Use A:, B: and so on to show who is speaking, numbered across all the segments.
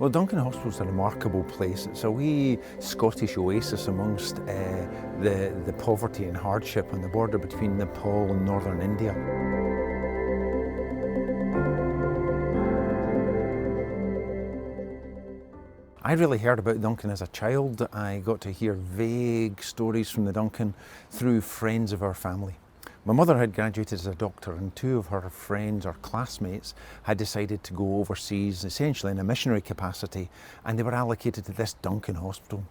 A: Well, Duncan Hospital's a remarkable place. It's a wee Scottish oasis amongst the poverty and hardship on the border between Nepal and northern India. I really heard about Duncan as a child. I got to hear vague stories from the Duncan through friends of our family. My mother had graduated as a doctor, and two of her friends or classmates had decided to go overseas, essentially in a missionary capacity, and they were allocated to this Duncan Hospital.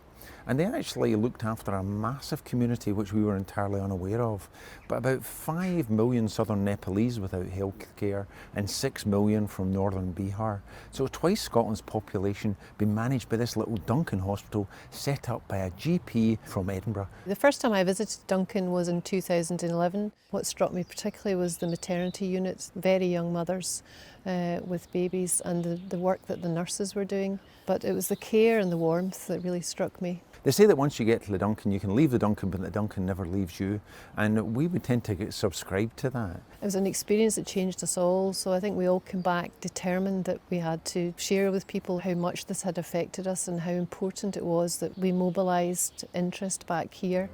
A: And they actually looked after a massive community which we were entirely unaware of. But about 5 million southern Nepalese without health care and 6 million from Northern Bihar. So twice Scotland's population being managed by this little Duncan Hospital set up by a GP from Edinburgh.
B: The first time I visited Duncan was in 2011. What struck me particularly was the maternity unit, very young mothers with babies, and the work that the nurses were doing. But it was the care and the warmth that really struck me.
A: They say that once you get to the Duncan, you can leave the Duncan, but the Duncan never leaves you. And we would tend to get subscribed to that.
B: It was an experience that changed us all, so I think we all came back determined that we had to share with people how much this had affected us and how important it was that we mobilised interest back here.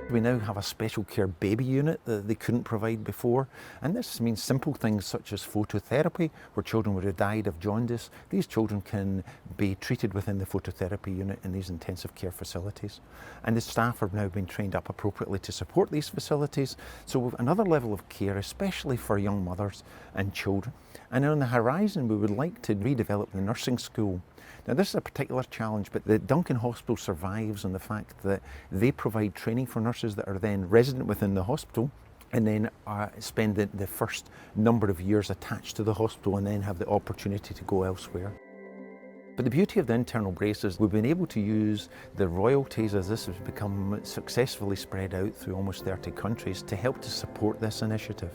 B: We now have a special care baby unit that they couldn't provide before, and this means simple things such as phototherapy, where children would have died of jaundice. These children can be treated within the phototherapy unit in these intensive care facilities, and the staff have now been trained up appropriately to support these facilities. So we've another level of care, especially for young mothers and children. And on the horizon, we would like to redevelop the nursing school. Now, this is a particular challenge, but the Duncan Hospital survives on the fact that they provide training for nurses that are then resident within the hospital and then spend the first number of years attached to the hospital and then have the opportunity to go elsewhere. But the beauty of the internal brace is we've been able to use the royalties as this has become successfully spread out through almost 30 countries to help to support this initiative.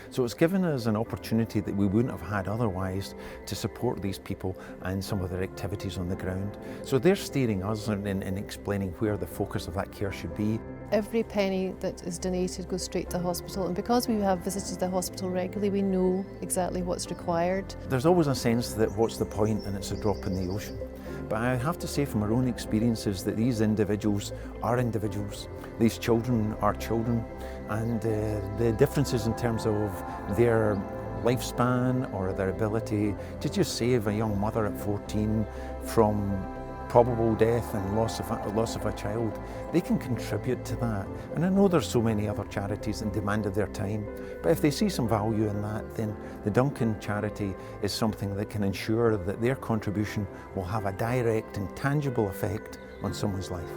B: So it's given us an opportunity that we wouldn't have had otherwise to support these people and some of their activities on the ground. So they're steering us in explaining where the focus of that care should be. Every penny that is donated goes straight to the hospital, and because we have visited the hospital regularly, we know exactly what's required.
A: There's always a sense that what's the point and it's a drop in the ocean. But I have to say from our own experiences that these individuals are individuals. These children are children, and the differences in terms of their lifespan or their ability to just save a young mother at 14 from probable death and loss of a child, they can contribute to that. And I know there's so many other charities in demand of their time, but if they see some value in that, then the Duncan charity is something that can ensure that their contribution will have a direct and tangible effect on someone's life.